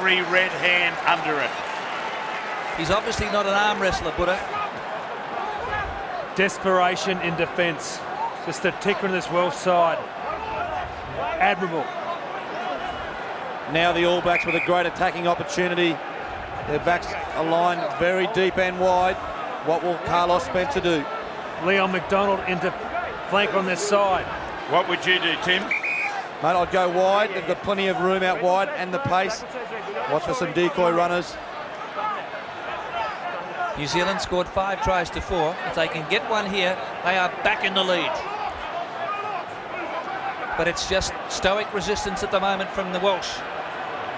every red hand under it. He's obviously not an arm wrestler, Buddha. Desperation in defence. Just the ticker on this Welsh side. Admirable. Now the All Blacks with a great attacking opportunity. Their backs aligned very deep and wide. What will Carlos Spencer do? Leon McDonald into flank on this side. What would you do, Tim? Mate, I'd go wide. They've got plenty of room out wide and the pace. Watch for some decoy runners. New Zealand scored 5 tries to 4. If they can get one here, they are back in the lead. But it's just stoic resistance at the moment from the Welsh.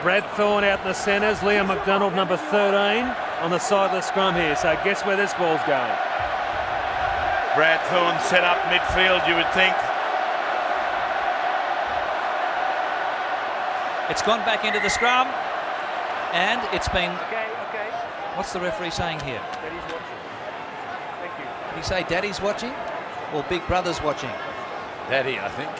Brad Thorne out in the centres. Leon McDonald, number 13, on the side of the scrum here. So guess where this ball's going? Brad Thorne set up midfield, you would think. It's gone back into the scrum, and it's been... Okay. What's the referee saying here? Daddy's watching. Thank you. Did he say Daddy's watching or Big Brother's watching? Daddy, I think.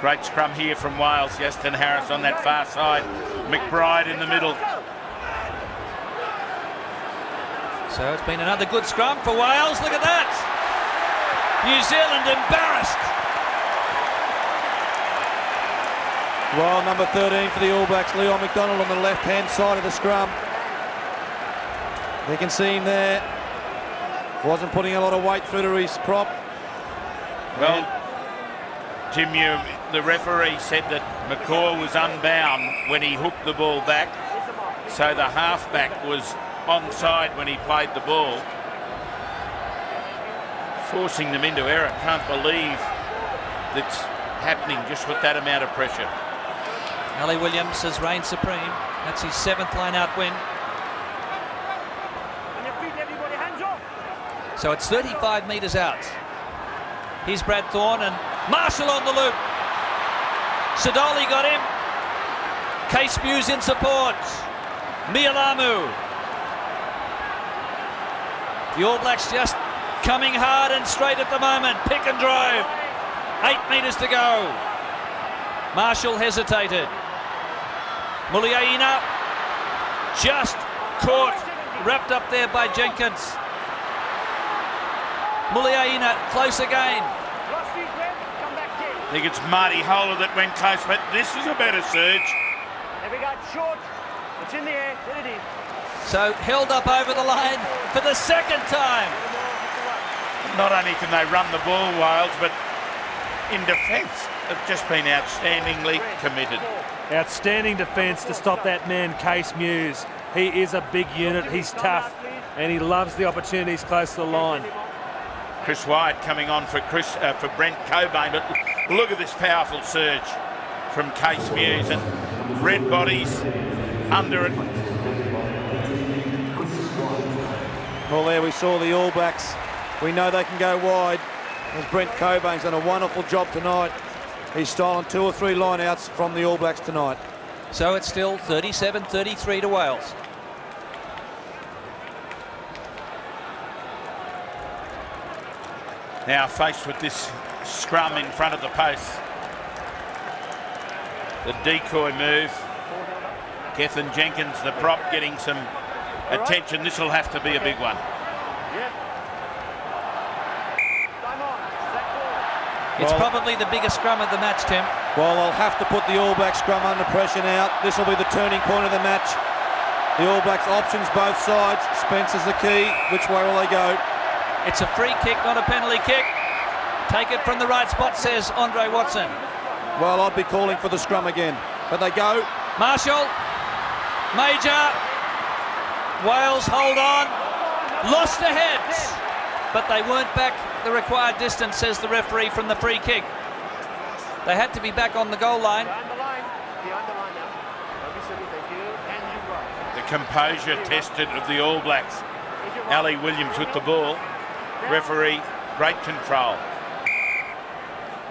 Great scrum here from Wales. Yaston Harris on that far side. McBride in the middle. So it's been another good scrum for Wales. Look at that. New Zealand embarrassed. Well, number 13 for the All Blacks, Leon McDonald on the left-hand side of the scrum. You can see him there. Wasn't putting a lot of weight through to his prop. Well, Jim, the referee said that McCaw was unbound when he hooked the ball back. So the halfback was onside when he played the ball, forcing them into error. Can't believe that's happening just with that amount of pressure. Ali Williams has reigned supreme. That's his 7th line-out win. On your feet, everybody, hands up. So it's 35 metres out. Here's Brad Thorne and Marshall on the loop. Sidoli got him. Case Muse in support. Mialamu. The All Blacks just coming hard and straight at the moment. Pick and drive. 8 metres to go. Marshall hesitated. Muliaina just caught, wrapped up there by Jenkins. Muliaina close again. I think it's Marty Holder that went close, but this is a better surge. There we go, short. It's in the air. There it is. So held up over the line for the 2nd time. Not only can they run the ball, Wales, but in defence have just been outstandingly committed. Outstanding defence to stop that man, Case Muse. He is a big unit, he's tough, and he loves the opportunities close to the line. Chris White coming on for Brent Cobain, but look at this powerful surge from Case Muse, and red bodies under it. Well, there we saw the All Blacks. We know they can go wide. As Brent Cobain's done a wonderful job tonight. He's stolen 2 or 3 line-outs from the All Blacks tonight. So it's still 37-33 to Wales. Now faced with this scrum in front of the post. The decoy move. Gethin Jenkins, the prop, getting some attention. This will have to be a big one. It's probably the biggest scrum of the match, Tim. Well, they'll have to put the All Blacks scrum under pressure now. This will be the turning point of the match. The All Blacks options both sides. Spencer's the key. Which way will they go? It's a free kick, not a penalty kick. Take it from the right spot, says Andre Watson. Well, I'd be calling for the scrum again. But they go. Marshall. Major. Wales hold on. Lost the heads. But they weren't back the required distance, says the referee, from the free kick. They had to be back on the goal line. The composure tested of the All Blacks. Ali Williams with the ball. Referee, great control.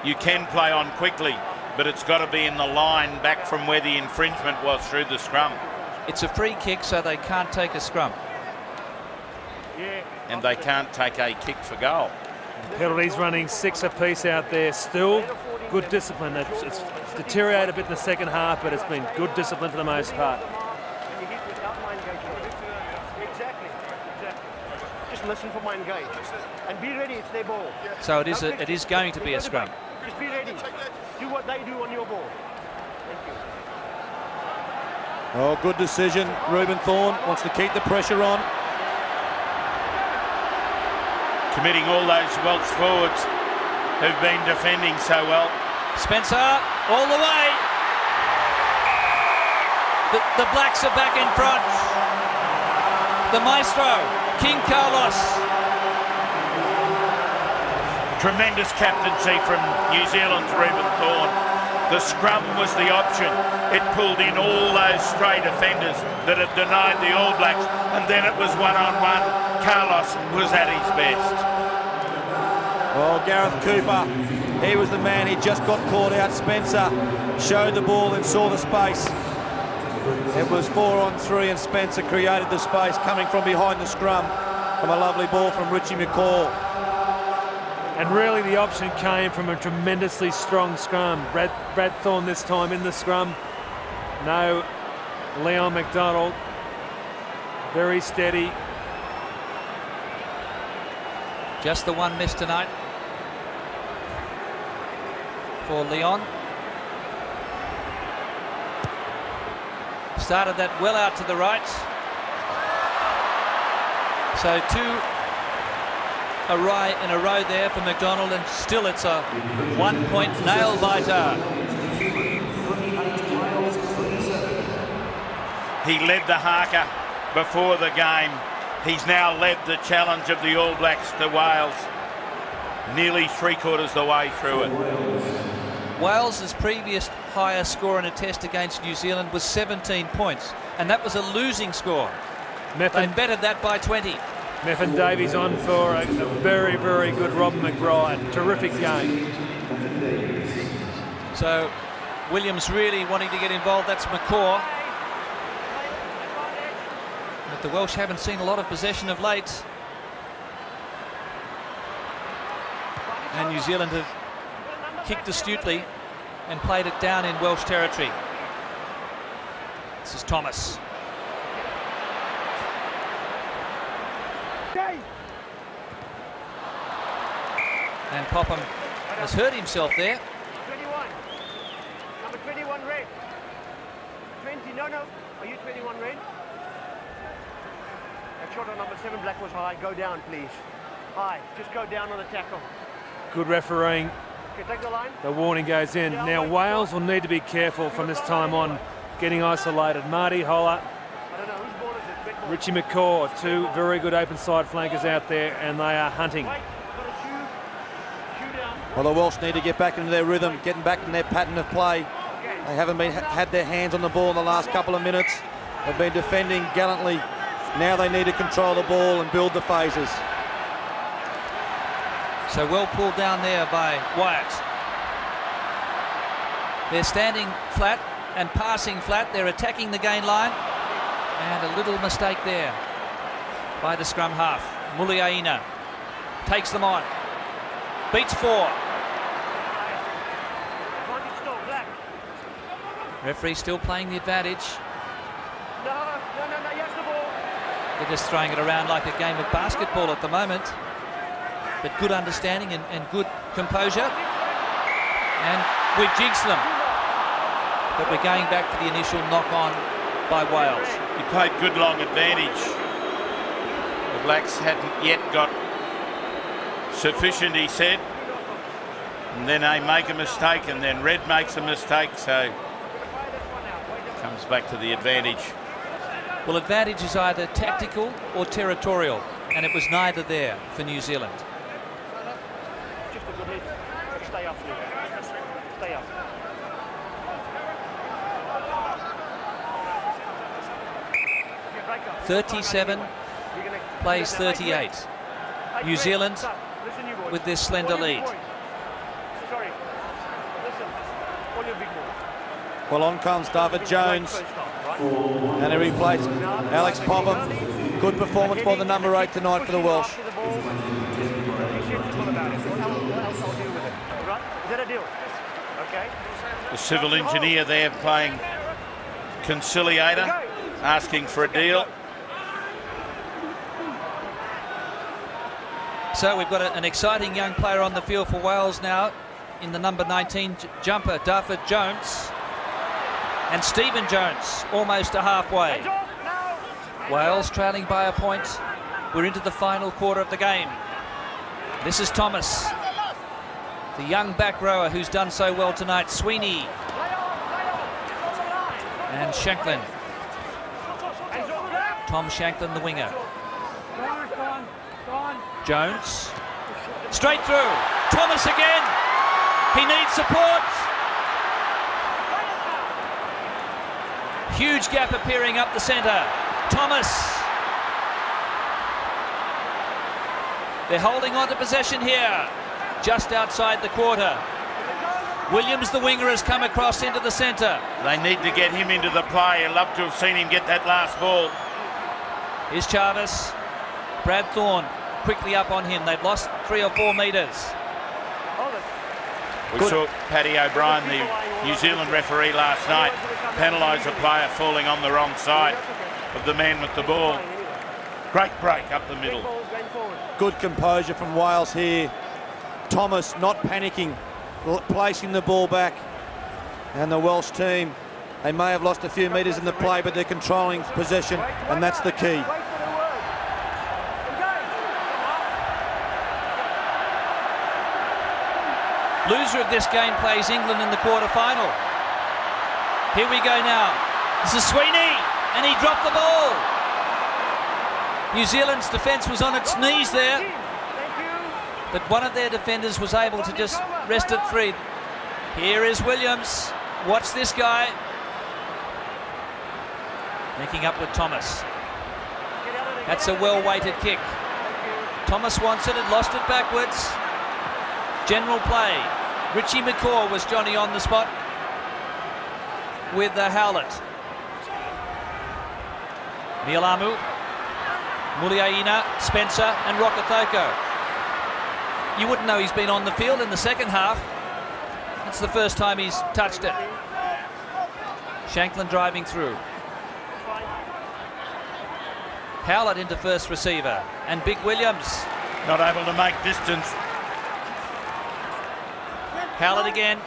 You can play on quickly, but it's got to be in the line back from where the infringement was through the scrum. It's a free kick, so they can't take a scrum. And they can't take a kick for goal. Penalties running 6 apiece out there still. Good discipline. It's deteriorated a bit in the second half, but it's been good discipline for the most part. And you hit without mind engagement. Exactly. Just listen for mind engage. And be ready, it's their ball. So it is going to be a scrum. Just be ready. Do what they do on your ball. Thank you. Oh, good decision. Ruben Thorne wants to keep the pressure on. Committing all those Welsh forwards who've been defending so well. Spencer, all the way. The Blacks are back in front. The maestro, King Carlos. Tremendous captaincy from New Zealand's Ruben Thorne. The scrum was the option. It pulled in all those stray defenders that had denied the All Blacks, and then it was one-on-one. Carlos was at his best. Oh, Gareth Cooper, he was the man. He just got caught out. Spencer showed the ball and saw the space. It was 4-on-3 and Spencer created the space coming from behind the scrum from a lovely ball from Richie McCaw. And really the option came from a tremendously strong scrum. Brad Thorne this time in the scrum. No Leon McDonald. Very steady. Just the one miss tonight for Leon. Started that well out to the right. So 2 awry in a row there for McDonald, and still it's a 1-point nail-biter. He led the haka before the game. He's now led the challenge of the All Blacks to Wales. Nearly 3/4 the way through it. Wales' previous highest score in a test against New Zealand was 17 points, and that was a losing score. They bettered that by 20. Meffin Davies on for a very, very good Robin McBride. Terrific game. So Williams really wanting to get involved. That's McCaw. But the Welsh haven't seen a lot of possession of late. And New Zealand have kicked astutely and played it down in Welsh territory. This is Thomas. And Popham has hurt himself there. 21. Number 21 red. 20, no. Are you 21 red? That shot on number 7 black was high. Go down, please. High. Just go down on the tackle. Good refereeing. Okay, take the line. The warning goes in. Now Wales will need to be careful from this time on getting isolated. Marty Holler, I don't know. Whose ball is it? Red ball. Richie McCaw, 2 very good open side flankers out there, and they are hunting. Wait, got a shoe down. Well, the Welsh need to get back into their rhythm, getting back in their pattern of play. They haven't had their hands on the ball in the last couple of minutes. They've been defending gallantly. Now they need to control the ball and build the phases. So well pulled down there by Wyatt. They're standing flat and passing flat. They're attacking the gain line. And a little mistake there by the scrum half. Muliaina takes them on. Beats 4. Referee still playing the advantage. No, yes, the ball. They're just throwing it around like a game of basketball at the moment. But good understanding and good composure. And we jinx them. But we're going back to the initial knock-on by Wales. He played good long advantage. The Blacks hadn't yet got sufficient, he said. And then they make a mistake, and then Red makes a mistake, so comes back to the advantage. Well, advantage is either tactical or territorial, and it was neither there for New Zealand. Just a good hit. Stay up, please. Stay up. Okay, break up. 37 plays 38. New Zealand Listen, you boys. with this slender All your lead. big boys. Sorry. Listen. All your big boys. Well, on comes David Jones, First half, right? and he replaces Alex Popham. Good performance by the number 8 tonight for the Welsh. After the ball, be sensible about it, or else I'll deal with it. Right? Is that a deal? Okay. The civil engineer there playing conciliator, asking for a deal. So we've got an exciting young player on the field for Wales now in the number 19 jumper, Darford Jones. And Stephen Jones almost to halfway. Wales trailing by a point. We're into the final quarter of the game. This is Thomas, the young back rower who's done so well tonight. Sweeney and Shanklin. Tom Shanklin, the winger. Jones, straight through. Thomas again. He needs support. Huge gap appearing up the centre. Thomas. They're holding on to possession here, just outside the quarter. Williams, the winger, has come across into the centre. They need to get him into the play. I'd love to have seen him get that last ball. Here's Chavez. Brad Thorne quickly up on him. They've lost 3 or 4 metres. We saw Paddy O'Brien, the New Zealand referee last night, penalise a player falling on the wrong side of the man with the ball. Great break up the middle. Good composure from Wales here. Thomas not panicking, placing the ball back. And the Welsh team, they may have lost a few metres in the play, but they're controlling possession, and that's the key. Loser of this game plays England in the quarter-final. Here we go now. This is Sweeney, and he dropped the ball. New Zealand's defence was on its knees there, but one of their defenders was able to just wrest it free. Here is Williams. Watch this guy. Linking up with Thomas. That's a well-weighted kick. Thomas wants it and lost it backwards. General play. Richie McCaw was Johnny on the spot with Howlett. Mialamu, Muliaina, Spencer and Rokotoko. You wouldn't know he's been on the field in the second half. It's the first time he's touched it. Shanklin driving through. Howlett into first receiver. And Big Williams. Not able to make distance. Howlett again,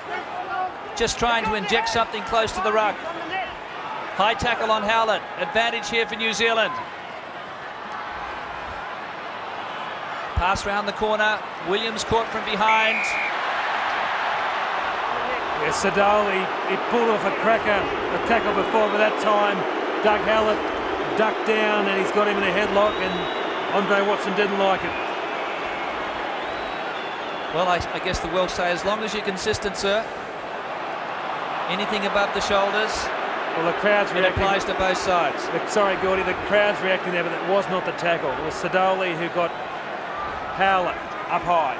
just trying to inject something close to the ruck. High tackle on Howlett. Advantage here for New Zealand. Pass round the corner. Williams caught from behind. Yeah, Sadali, he pulled off a cracker, a tackle before, but that time Doug Howlett ducked down and he's got him in a headlock, and Andre Watson didn't like it. Well, I guess the Welsh say, as long as you're consistent, sir. Anything above the shoulders, well, the crowd's it applies to both sides. Sorry, Gordy, the crowd's reacting there, but that was not the tackle. It was Sadali who got Howlett up high.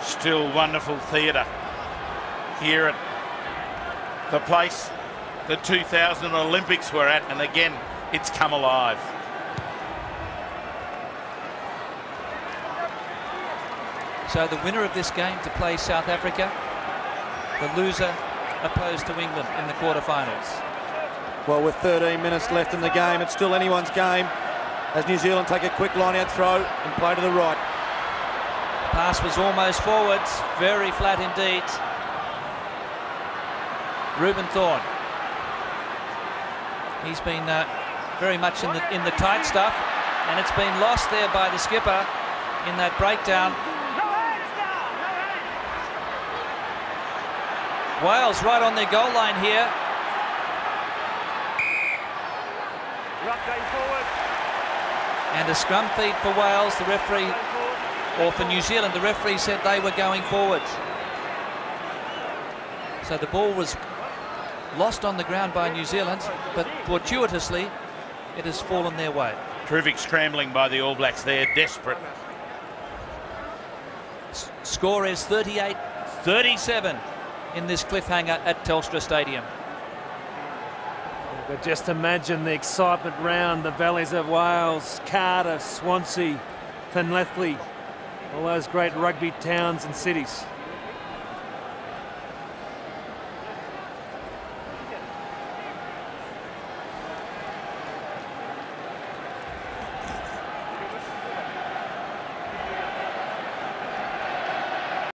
Still wonderful theatre here at the place the 2000 Olympics were at, and again, it's come alive. So the winner of this game to play South Africa, the loser opposed to England in the quarterfinals. Well, with 13 minutes left in the game, it's still anyone's game as New Zealand take a quick line-out throw and play to the right. Pass was almost forwards, very flat indeed. Reuben Thorne. He's been very much in the tight stuff, and it's been lost there by the skipper in that breakdown. Wales right on their goal line here. And a scrum feed for Wales. The referee, or for New Zealand, the referee said they were going forwards. So the ball was lost on the ground by New Zealand, but fortuitously it has fallen their way. Terrific scrambling by the All Blacks there, desperate. Score is 38-37 in this cliffhanger at Telstra Stadium. But just imagine the excitement round the valleys of Wales, Cardiff, Swansea, Llanelli, All those great rugby towns and cities.